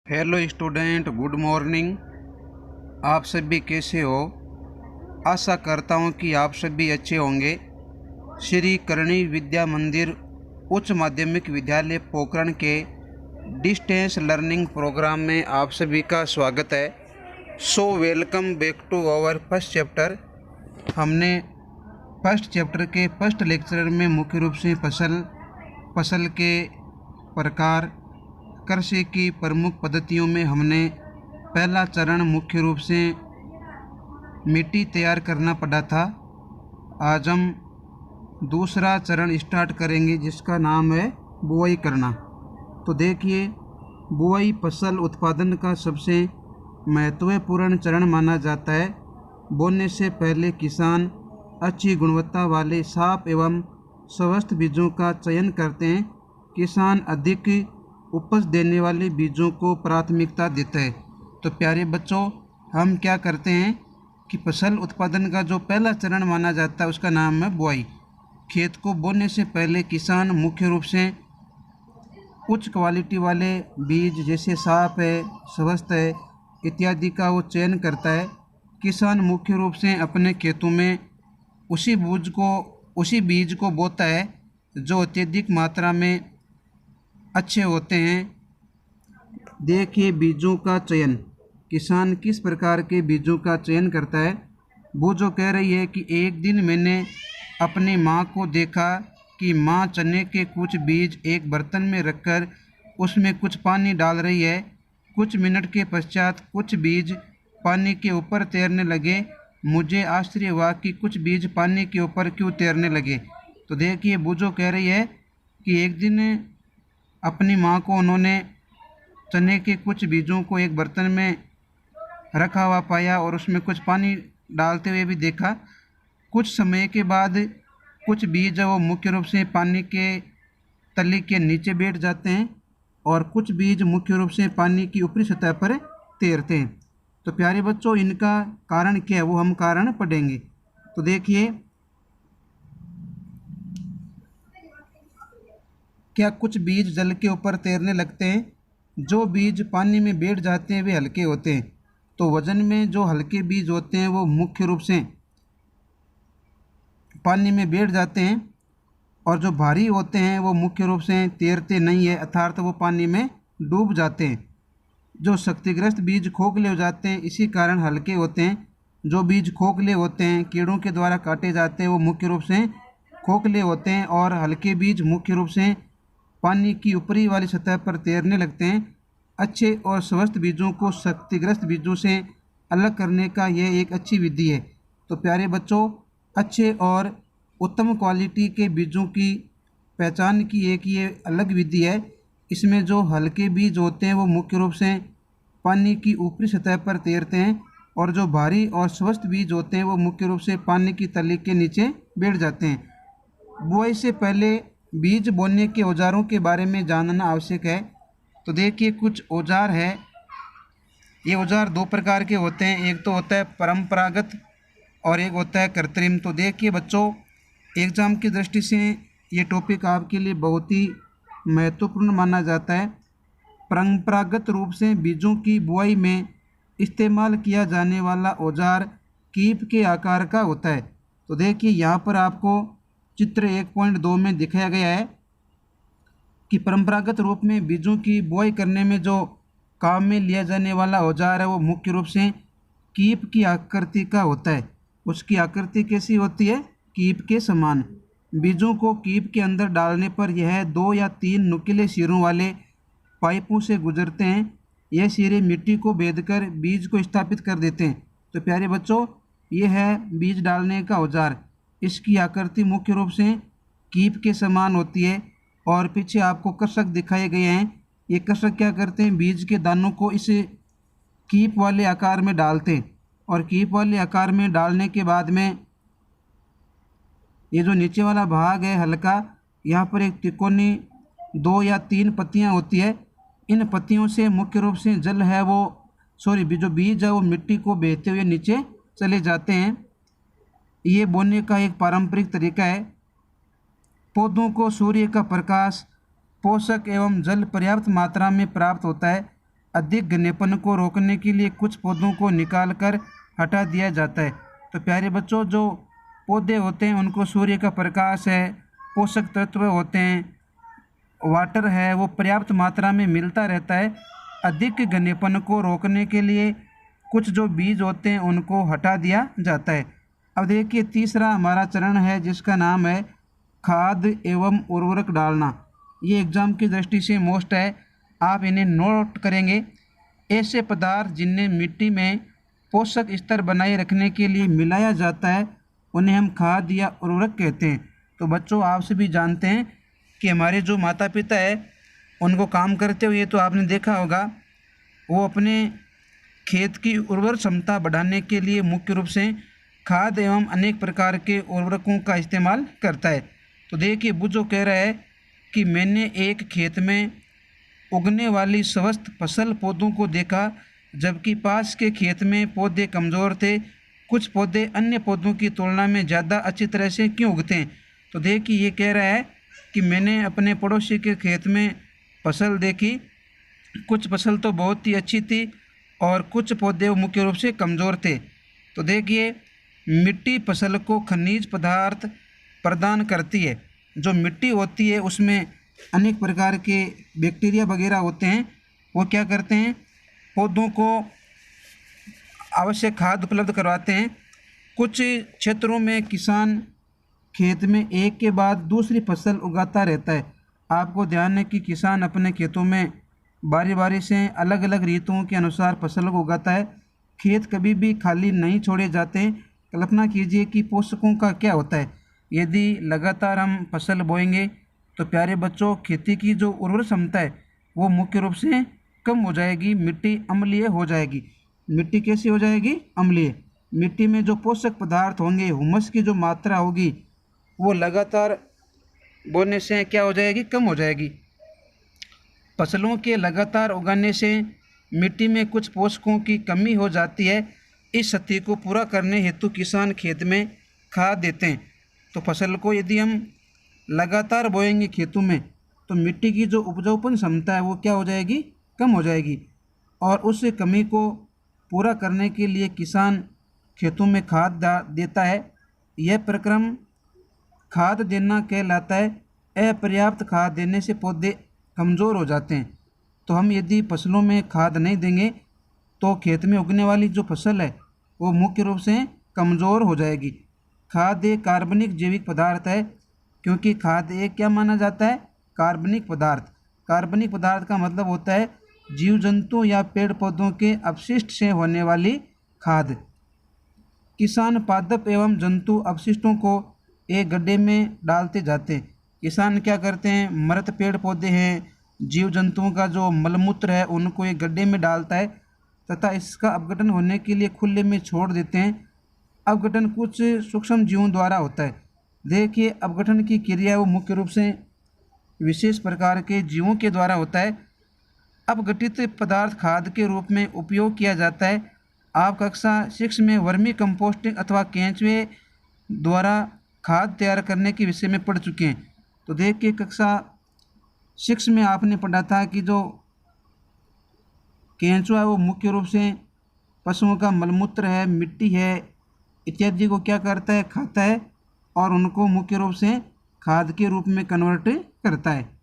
Hello student, good morning. आप सभी कैसे हो? आशा करता हूँ कि आप सभी अच्छे होंगे। श्री करणी विद्या मंदिर उच्च माध्यमिक विद्यालय पोखरण के डिस्टेंस लर्निंग प्रोग्राम में आप सभी का स्वागत है। So welcome back to our first chapter. हमने फर्स्ट चैप्टर के फर्स्ट लेक्चर में मुख्य रूप से फसल के प्रकार, कृषि की प्रमुख पद्धतियों में हमने पहला चरण मुख्य रूप से मिट्टी तैयार करना पड़ा था। आज हम दूसरा चरण स्टार्ट करेंगे जिसका नाम है बुआई करना। तो देखिए, बुआई फसल उत्पादन का सबसे महत्वपूर्ण चरण माना जाता है। बोने से पहले किसान अच्छी गुणवत्ता वाले साफ एवं स्वस्थ बीजों का चयन करते हैं। किसान अधिक उपज देने वाले बीजों को प्राथमिकता देता है। तो प्यारे बच्चों, हम क्या करते हैं कि फसल उत्पादन का जो पहला चरण माना जाता है उसका नाम है बुआई। खेत को बोने से पहले किसान मुख्य रूप से उच्च क्वालिटी वाले बीज जैसे साफ है, स्वस्थ है इत्यादि का वो चयन करता है। किसान मुख्य रूप से अपने खेतों में उसी बीज को बोता है जो अत्यधिक मात्रा में अच्छे होते हैं। देखिए, बीजों का चयन, किसान किस प्रकार के बीजों का चयन करता है। वो जो कह रही है कि एक दिन मैंने अपनी माँ को देखा कि माँ चने के कुछ बीज एक बर्तन में रखकर उसमें कुछ पानी डाल रही है। कुछ मिनट के पश्चात कुछ बीज पानी के ऊपर तैरने लगे। मुझे आश्चर्य हुआ कि कुछ बीज पानी के ऊपर क्यों तैरने लगे। तो देखिए, वो जो कह रही है कि एक दिन अपनी माँ को उन्होंने चने के कुछ बीजों को एक बर्तन में रखा हुआ पाया और उसमें कुछ पानी डालते हुए भी देखा। कुछ समय के बाद कुछ बीज वो मुख्य रूप से पानी के तली के नीचे बैठ जाते हैं और कुछ बीज मुख्य रूप से पानी की ऊपरी सतह पर तैरते हैं। तो प्यारे बच्चों, इनका कारण क्या है वो हम कारण पढ़ेंगे। तो देखिए, क्या कुछ बीज जल के ऊपर तैरने लगते हैं। जो बीज पानी में बैठ जाते हैं वे हल्के होते हैं। तो वजन में जो हल्के बीज होते हैं वो मुख्य रूप से पानी में बैठ जाते हैं और जो भारी होते हैं वो मुख्य रूप से तैरते नहीं है, अर्थात वो पानी में डूब जाते हैं। जो शक्तिग्रस्त बीज खोखले हो जाते हैं, इसी कारण हल्के होते हैं। जो बीज खोखले होते हैं, कीड़ों के द्वारा काटे जाते हैं, वो मुख्य रूप से खोखले होते हैं और हल्के बीज मुख्य रूप से पानी की ऊपरी वाली सतह पर तैरने लगते हैं। अच्छे और स्वस्थ बीजों को शक्तिग्रस्त बीजों से अलग करने का यह एक अच्छी विधि है। तो प्यारे बच्चों, अच्छे और उत्तम क्वालिटी के बीजों की पहचान की एक ये अलग विधि है। इसमें जो हल्के बीज होते हैं वो मुख्य रूप से पानी की ऊपरी सतह पर तैरते हैं और जो भारी और स्वस्थ बीज होते हैं वो मुख्य रूप से पानी की तली के नीचे बैठ जाते हैं। बुआई से पहले बीज बोने के औजारों के बारे में जानना आवश्यक है। तो देखिए, कुछ औजार है। ये औजार दो प्रकार के होते हैं, एक तो होता है परंपरागत और एक होता है कृत्रिम। तो देखिए बच्चों, एग्ज़ाम की दृष्टि से ये टॉपिक आपके लिए बहुत ही महत्वपूर्ण माना जाता है। परंपरागत रूप से बीजों की बुआई में इस्तेमाल किया जाने वाला औजार कीप के आकार का होता है। तो देखिए, यहाँ पर आपको चित्र 1.2 में दिखाया गया है कि परंपरागत रूप में बीजों की बुआई करने में जो काम में लिया जाने वाला औजार है वो मुख्य रूप से कीप की आकृति का होता है। उसकी आकृति कैसी होती है? कीप के समान। बीजों को कीप के अंदर डालने पर यह 2 या 3 नुकीले सिरों वाले पाइपों से गुजरते हैं। यह सिरे मिट्टी को बेधकर बीज को स्थापित कर देते हैं। तो प्यारे बच्चों, ये है बीज डालने का औजार। इसकी आकृति मुख्य रूप से कीप के समान होती है और पीछे आपको कृषक दिखाए गए हैं। ये कृषक क्या करते हैं? बीज के दानों को इस कीप वाले आकार में डालते हैं और कीप वाले आकार में डालने के बाद में ये जो नीचे वाला भाग है हल्का, यहाँ पर एक तिकोनी 2 या 3 पत्तियाँ होती है। इन पत्तियों से मुख्य रूप से जल है वो जो बीज है वो मिट्टी को बहते हुए नीचे चले जाते हैं। ये बोने का एक पारंपरिक तरीका है। पौधों को सूर्य का प्रकाश, पोषक एवं जल पर्याप्त मात्रा में प्राप्त होता है। अधिक घनेपन को रोकने के लिए कुछ पौधों को निकालकर हटा दिया जाता है। तो प्यारे बच्चों, जो पौधे होते हैं उनको सूर्य का प्रकाश है, पोषक तत्व होते हैं, वाटर है, वो पर्याप्त मात्रा में मिलता रहता है। अधिक घनेपन को रोकने के लिए कुछ जो बीज होते हैं उनको हटा दिया जाता है। अब देखिए, तीसरा हमारा चरण है जिसका नाम है खाद एवं उर्वरक डालना। ये एग्ज़ाम की दृष्टि से मोस्ट है, आप इन्हें नोट करेंगे। ऐसे पदार्थ जिन्हें मिट्टी में पोषक स्तर बनाए रखने के लिए मिलाया जाता है उन्हें हम खाद या उर्वरक कहते हैं। तो बच्चों, आप सभी जानते हैं कि हमारे जो माता पिता है उनको काम करते हुए तो आपने देखा होगा, वो अपने खेत की उर्वर क्षमता बढ़ाने के लिए मुख्य रूप से खाद एवं अनेक प्रकार के उर्वरकों का इस्तेमाल करता है। तो देखिए, वो जो कह रहा है कि मैंने एक खेत में उगने वाली स्वस्थ फसल पौधों को देखा, जबकि पास के खेत में पौधे कमज़ोर थे। कुछ पौधे अन्य पौधों की तुलना में ज़्यादा अच्छी तरह से क्यों उगते हैं? तो देखिए, ये कह रहा है कि मैंने अपने पड़ोसी के खेत में फसल देखी, कुछ फसल तो बहुत ही अच्छी थी और कुछ पौधे मुख्य रूप से कमज़ोर थे। तो देखिए, मिट्टी फसल को खनिज पदार्थ प्रदान करती है। जो मिट्टी होती है उसमें अनेक प्रकार के बैक्टीरिया वगैरह होते हैं, वो क्या करते हैं, पौधों को आवश्यक खाद उपलब्ध करवाते हैं। कुछ क्षेत्रों में किसान खेत में एक के बाद दूसरी फसल उगाता रहता है। आपको ध्यान है कि किसान अपने खेतों में बारी बारी से अलग अलग ऋतुओं के अनुसार फसल को उगाता है। खेत कभी भी खाली नहीं छोड़े जाते हैं। कल्पना कीजिए कि पोषकों का क्या होता है। यदि लगातार हम फसल बोएंगे तो प्यारे बच्चों, खेती की जो उर्वर क्षमता है वो मुख्य रूप से कम हो जाएगी, मिट्टी अम्लीय हो जाएगी। मिट्टी कैसी हो जाएगी? अम्लीय। मिट्टी में जो पोषक पदार्थ होंगे, हुमस की जो मात्रा होगी, वो लगातार बोने से क्या हो जाएगी? कम हो जाएगी। फसलों के लगातार उगाने से मिट्टी में कुछ पोषकों की कमी हो जाती है। इस क्षति को पूरा करने हेतु किसान खेत में खाद देते हैं। तो फसल को यदि हम लगातार बोएंगे खेतों में तो मिट्टी की जो उपजाऊपन क्षमता है वो क्या हो जाएगी? कम हो जाएगी। और उस कमी को पूरा करने के लिए किसान खेतों में खाद देता है। यह प्रक्रम खाद देना कहलाता है। अपर्याप्त खाद देने से पौधे कमज़ोर हो जाते हैं। तो हम यदि फसलों में खाद नहीं देंगे तो खेत में उगने वाली जो फसल है वो मुख्य रूप से कमज़ोर हो जाएगी। खाद एक कार्बनिक जैविक पदार्थ है, क्योंकि खाद एक क्या माना जाता है? कार्बनिक पदार्थ। कार्बनिक पदार्थ का मतलब होता है जीव जंतु या पेड़ पौधों के अपशिष्ट से होने वाली खाद। किसान पादप एवं जंतु अपशिष्टों को एक गड्ढे में डालते जाते हैं। किसान क्या करते हैं? मृत पेड़ पौधे हैं, जीव जंतुओं का जो मलमूत्र है उनको एक गड्ढे में डालता है तथा इसका अपघटन होने के लिए खुले में छोड़ देते हैं। अपघटन कुछ सूक्ष्म जीवों द्वारा होता है। देखिए, अपघटन की क्रिया वो मुख्य रूप से विशेष प्रकार के जीवों के द्वारा होता है। अपघटित पदार्थ खाद के रूप में उपयोग किया जाता है। आप कक्षा 6 में वर्मी कंपोस्टिंग अथवा केंचुए द्वारा खाद तैयार करने के विषय में पढ़ चुके हैं। तो देखिए, कक्षा 6 में आपने पढ़ा था कि जो केंचुआ है वो मुख्य रूप से पशुओं का मलमूत्र है, मिट्टी है इत्यादि को क्या करता है? खाता है और उनको मुख्य रूप से खाद के रूप में कन्वर्ट करता है।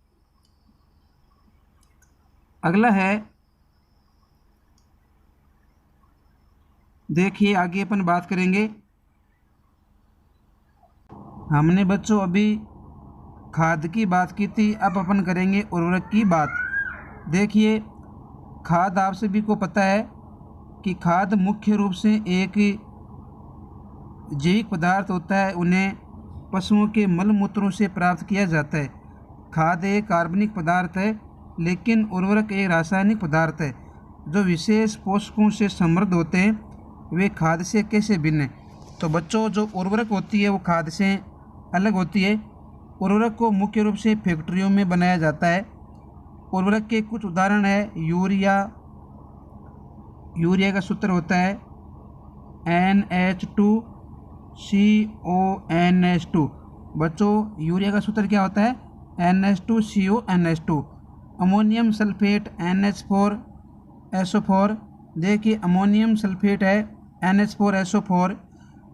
अगला है, देखिए आगे अपन बात करेंगे। हमने बच्चों अभी खाद की बात की थी, अब अपन करेंगे उर्वरक की बात। देखिए, खाद आप सभी को पता है कि खाद मुख्य रूप से एक जैविक पदार्थ होता है। उन्हें पशुओं के मल मूत्रों से प्राप्त किया जाता है। खाद एक कार्बनिक पदार्थ है, लेकिन उर्वरक एक रासायनिक पदार्थ है जो विशेष पोषकों से समृद्ध होते हैं। वे खाद से कैसे भिन्न हैं? तो बच्चों, जो उर्वरक होती है वो खाद से अलग होती है। उर्वरक को मुख्य रूप से फैक्ट्रियों में बनाया जाता है। उर्वरक के कुछ उदाहरण है यूरिया। यूरिया का सूत्र होता है NH2CONH2। बच्चों, यूरिया का सूत्र क्या होता है? NH2CONH2। Ammonium sulphate NH4 SO4, देखिए अमोनियम सल्फेट है NH4SO4,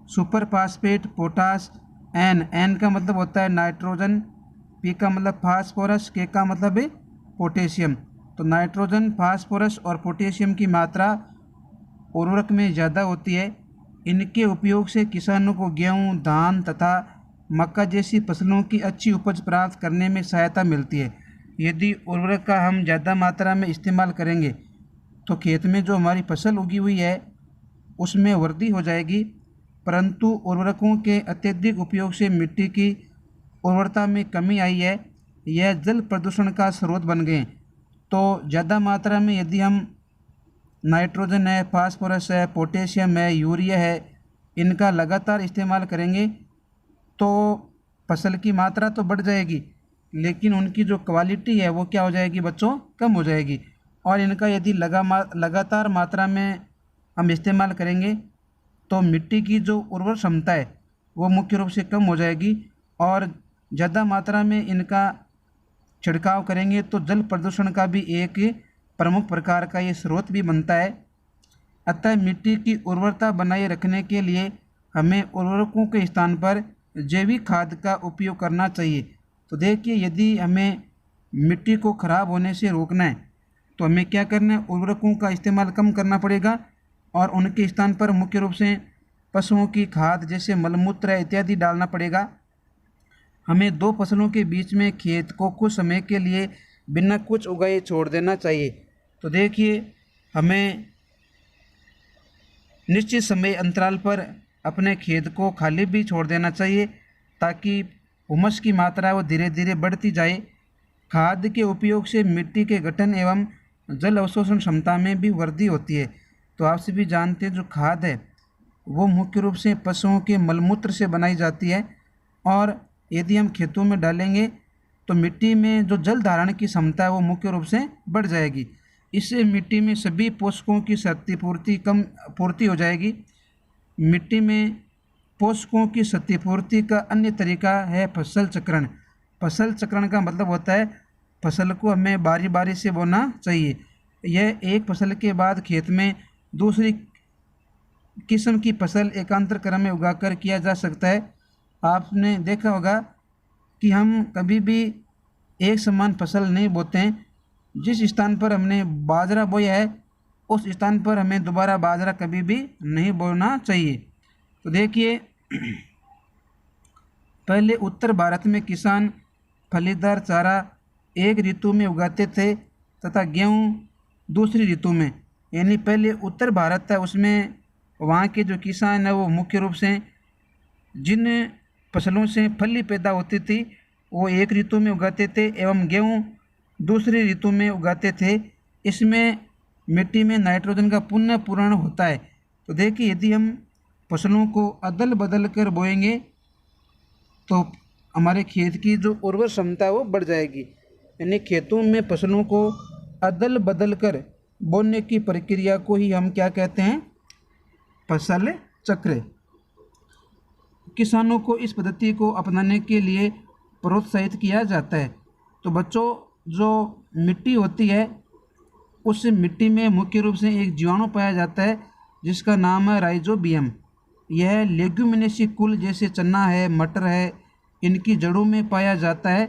super phosphate potash N का मतलब होता है नाइट्रोजन, P का मतलब फास्फोरस, K का मतलब है पोटेशियम। तो नाइट्रोजन, फास्फोरस और पोटेशियम की मात्रा उर्वरक में ज़्यादा होती है। इनके उपयोग से किसानों को गेहूँ, धान तथा मक्का जैसी फसलों की अच्छी उपज प्राप्त करने में सहायता मिलती है। यदि उर्वरक का हम ज़्यादा मात्रा में इस्तेमाल करेंगे तो खेत में जो हमारी फसल उगी हुई है उसमें वृद्धि हो जाएगी, परंतु उर्वरकों के अत्यधिक उपयोग से मिट्टी की उर्वरता में कमी आई है। यह जल प्रदूषण का स्रोत बन गए। तो ज़्यादा मात्रा में यदि हम नाइट्रोजन है, फास्फोरस है, पोटेशियम है, यूरिया है, इनका लगातार इस्तेमाल करेंगे तो फसल की मात्रा तो बढ़ जाएगी, लेकिन उनकी जो क्वालिटी है वो क्या हो जाएगी बच्चों, कम हो जाएगी। और इनका यदि लगातार मात्रा में हम इस्तेमाल करेंगे तो मिट्टी की जो उर्वर क्षमता है वो मुख्य रूप से कम हो जाएगी, और ज़्यादा मात्रा में इनका छिड़काव करेंगे तो जल प्रदूषण का भी एक प्रमुख प्रकार का ये स्रोत भी बनता है। अतः मिट्टी की उर्वरता बनाए रखने के लिए हमें उर्वरकों के स्थान पर जैविक खाद का उपयोग करना चाहिए। तो देखिए, यदि हमें मिट्टी को खराब होने से रोकना है तो हमें क्या करना है, उर्वरकों का इस्तेमाल कम करना पड़ेगा और उनके स्थान पर मुख्य रूप से पशुओं की खाद जैसे मलमूत्र इत्यादि डालना पड़ेगा। हमें दो फसलों के बीच में खेत को कुछ समय के लिए बिना कुछ उगाए छोड़ देना चाहिए। तो देखिए, हमें निश्चित समय अंतराल पर अपने खेत को खाली भी छोड़ देना चाहिए ताकि हुमस की मात्रा वो धीरे धीरे बढ़ती जाए। खाद के उपयोग से मिट्टी के गठन एवं जल अवशोषण क्षमता में भी वृद्धि होती है। तो आप सभी जानते हैं जो खाद है वो मुख्य रूप से पशुओं के मलमूत्र से बनाई जाती है, और यदि हम खेतों में डालेंगे तो मिट्टी में जो जल धारण की क्षमता है वो मुख्य रूप से बढ़ जाएगी। इससे मिट्टी में सभी पोषकों की पूर्ति हो जाएगी। मिट्टी में पोषकों की क्षतिपूर्ति का अन्य तरीका है फसल चक्रण। फसल चक्रण का मतलब होता है फसल को हमें बारी बारी से बोना चाहिए। यह एक फसल के बाद खेत में दूसरी किस्म की फसल एकांतर क्रम में उगाकर किया जा सकता है। आपने देखा होगा कि हम कभी भी एक समान फसल नहीं बोते हैं। जिस स्थान पर हमने बाजरा बोया है उस स्थान पर हमें दोबारा बाजरा कभी भी नहीं बोना चाहिए। तो देखिए, पहले उत्तर भारत में किसान फलीदार चारा एक ऋतु में उगाते थे तथा गेहूँ दूसरी ऋतु में। यानी पहले उत्तर भारत है उसमें वहाँ के जो किसान है वो मुख्य रूप से जिन फसलों से फली पैदा होती थी वो एक ऋतु में उगाते थे एवं गेहूँ दूसरी ऋतु में उगाते थे। इसमें मिट्टी में नाइट्रोजन का पुनः पूरण होता है। तो देखिए, यदि हम फसलों को अदल बदल कर बोएंगे तो हमारे खेत की जो उर्वर क्षमता है वो बढ़ जाएगी। यानी खेतों में फसलों को अदल बदल कर बोने की प्रक्रिया को ही हम क्या कहते हैं, फसल चक्र। किसानों को इस पद्धति को अपनाने के लिए प्रोत्साहित किया जाता है। तो बच्चों, जो मिट्टी होती है उस मिट्टी में मुख्य रूप से एक जीवाणु पाया जाता है जिसका नाम है राइजोबियम। यह लेग्यूमिनेसी कुल जैसे चना है, मटर है, इनकी जड़ों में पाया जाता है,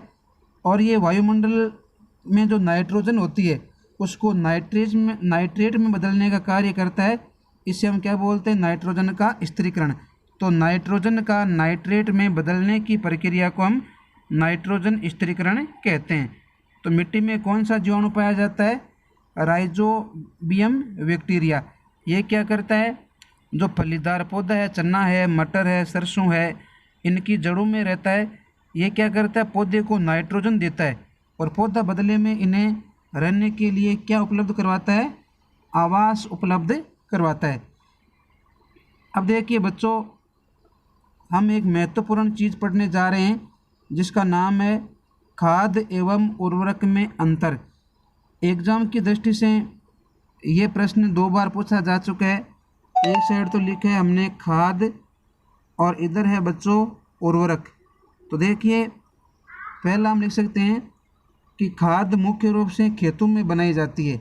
और ये वायुमंडल में जो नाइट्रोजन होती है उसको नाइट्रेट में बदलने का कार्य करता है। इसे हम क्या बोलते हैं, नाइट्रोजन का स्थिरीकरण। तो नाइट्रोजन का नाइट्रेट में बदलने की प्रक्रिया को हम नाइट्रोजन स्थिरीकरण कहते हैं। तो मिट्टी में कौन सा जीवाणु पाया जाता है, राइजोबियम बैक्टीरिया। ये क्या करता है, जो फलीदार पौधा है, चना है, मटर है, सरसों है, इनकी जड़ों में रहता है। ये क्या करता है, पौधे को नाइट्रोजन देता है और पौधा बदले में इन्हें रहने के लिए क्या उपलब्ध करवाता है, आवास उपलब्ध करवाता है। अब देखिए बच्चों, हम एक महत्वपूर्ण चीज़ पढ़ने जा रहे हैं जिसका नाम है खाद एवं उर्वरक में अंतर। एग्जाम की दृष्टि से ये प्रश्न 2 बार पूछा जा चुका है। एक साइड तो लिखा है हमने खाद और इधर है बच्चों उर्वरक। तो देखिए, पहला हम लिख सकते हैं कि खाद मुख्य रूप से खेतों में बनाई जाती है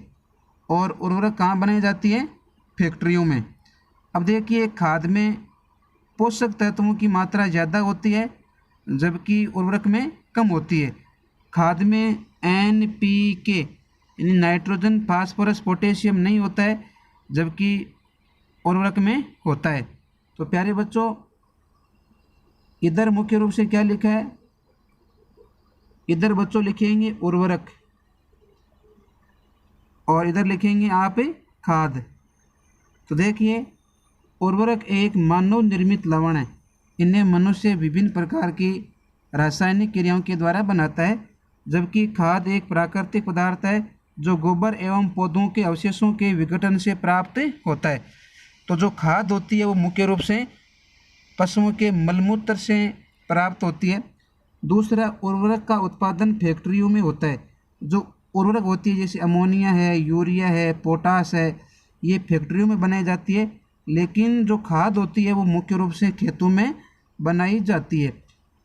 और उर्वरक कहाँ बनाई जाती है? फैक्ट्रियों में। अब देखिए, खाद में पोषक तत्वों की मात्रा ज़्यादा होती है जबकि उर्वरक में कम होती है। खाद में NPK यानी नाइट्रोजन, फास्फोरस, पोटेशियम नहीं होता है जबकि उर्वरक में होता है। तो प्यारे बच्चों, इधर मुख्य रूप से क्या लिखा है? इधर बच्चों लिखेंगे उर्वरक और इधर लिखेंगे आप खाद। तो देखिए, उर्वरक एक मानव निर्मित लवण है। इन्हें मनुष्य विभिन्न प्रकार की रासायनिक क्रियाओं के द्वारा बनाता है, जबकि खाद एक प्राकृतिक पदार्थ है जो गोबर एवं पौधों के अवशेषों के विघटन से प्राप्त होता है। तो जो खाद होती है वो मुख्य रूप से पशुओं के मलमूत्र से प्राप्त होती है। दूसरा, उर्वरक का उत्पादन फैक्ट्रियों में होता है। जो उर्वरक होती है जैसे अमोनिया है, यूरिया है, पोटास है, ये फैक्ट्रियों में बनाई जाती है, लेकिन जो खाद होती है वो मुख्य रूप से खेतों में बनाई जाती है।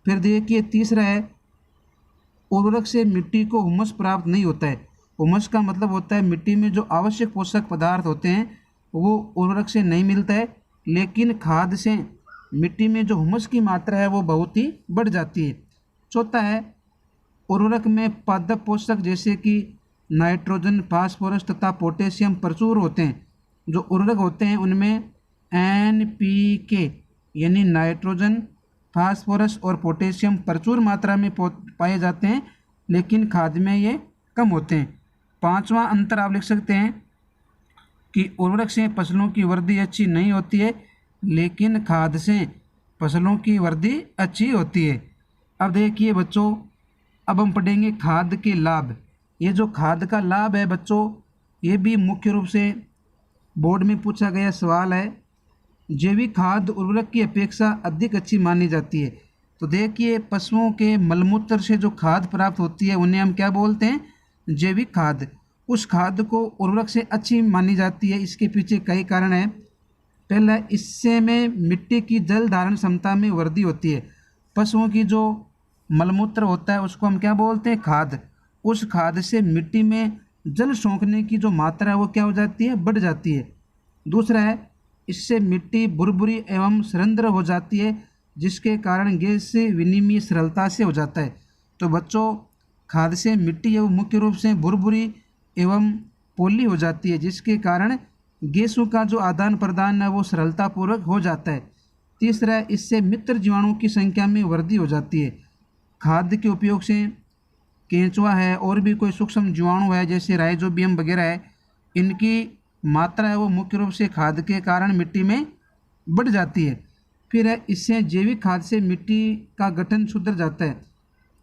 फिर देखिए, तीसरा है, उर्वरक से मिट्टी को हुमस प्राप्त नहीं होता है। हुमस का मतलब होता है मिट्टी में जो आवश्यक पोषक पदार्थ होते हैं वो उर्वरक से नहीं मिलता है, लेकिन खाद से मिट्टी में जो हुमस की मात्रा है वो बहुत ही बढ़ जाती है। चौथा है, उर्वरक में पादप पोषक जैसे कि नाइट्रोजन, फास्फोरस तथा पोटेशियम प्रचुर होते हैं। जो उर्वरक होते हैं उनमें NPK यानी नाइट्रोजन, फास्फोरस और पोटेशियम प्रचुर मात्रा में पाए जाते हैं, लेकिन खाद में ये कम होते हैं। पांचवा अंतर आप लिख सकते हैं कि उर्वरक से फसलों की वृद्धि अच्छी नहीं होती है, लेकिन खाद से फसलों की वृद्धि अच्छी होती है। अब देखिए बच्चों, अब हम पढ़ेंगे खाद के लाभ। ये जो खाद का लाभ है बच्चों, ये भी मुख्य रूप से बोर्ड में पूछा गया सवाल है। जैविक खाद उर्वरक की अपेक्षा अधिक अच्छी मानी जाती है। तो देखिए, पशुओं के मलमूत्र से जो खाद प्राप्त होती है उन्हें हम क्या बोलते हैं? जैविक खाद। उस खाद को उर्वरक से अच्छी मानी जाती है। इसके पीछे कई कारण हैं। पहला, इससे में मिट्टी की जल धारण क्षमता में वृद्धि होती है। पशुओं की जो मलमूत्र होता है उसको हम क्या बोलते हैं? खाद। उस खाद से मिट्टी में जल सोखने की जो मात्रा है वो क्या हो जाती है? बढ़ जाती है। दूसरा है, इससे मिट्टी भुरभुरी एवं सरंध्र हो जाती है, जिसके कारण गैस से विनिमय सरलता से हो जाता है। तो बच्चों, खाद से मिट्टी एवं मुख्य रूप से भुरभुरी एवं पोली हो जाती है, जिसके कारण गैसों का जो आदान प्रदान है वो सरलतापूर्वक हो जाता है। तीसरा, इससे मित्र जीवाणुओं की संख्या में वृद्धि हो जाती है। खाद के उपयोग से केंचुआ है और भी कोई सूक्ष्म जीवाणु है जैसे राइजोबियम वगैरह है, इनकी मात्रा है वो मुख्य रूप से खाद के कारण मिट्टी में बढ़ जाती है। फिर है, इससे जैविक खाद से मिट्टी का गठन सुधर जाता है।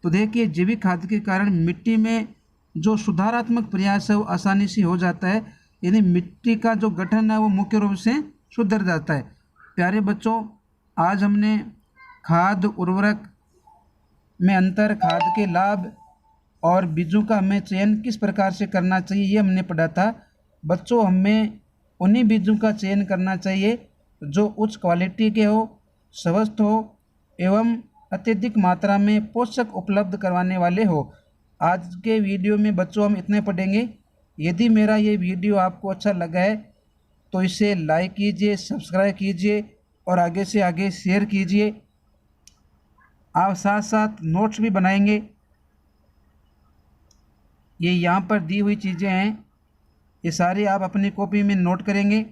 तो देखिए, जैविक खाद के कारण मिट्टी में जो सुधारात्मक प्रयास है वो आसानी से हो जाता है, यानी मिट्टी का जो गठन है वो मुख्य रूप से सुधर जाता है। प्यारे बच्चों, आज हमने खाद उर्वरक में अंतर, खाद के लाभ और बीजों का हमें चयन किस प्रकार से करना चाहिए ये हमने पढ़ा था। बच्चों, हमें उन्हीं बीजों का चयन करना चाहिए जो उच्च क्वालिटी के हो, स्वस्थ हो एवं अत्यधिक मात्रा में पोषक उपलब्ध करवाने वाले हो। आज के वीडियो में बच्चों हम इतने पढ़ेंगे। यदि मेरा ये वीडियो आपको अच्छा लगा है तो इसे लाइक कीजिए, सब्सक्राइब कीजिए और आगे से आगे शेयर कीजिए। आप साथ साथ नोट्स भी बनाएंगे। ये यहाँ पर दी हुई चीज़ें हैं, ये सारी आप अपनी कॉपी में नोट करेंगे।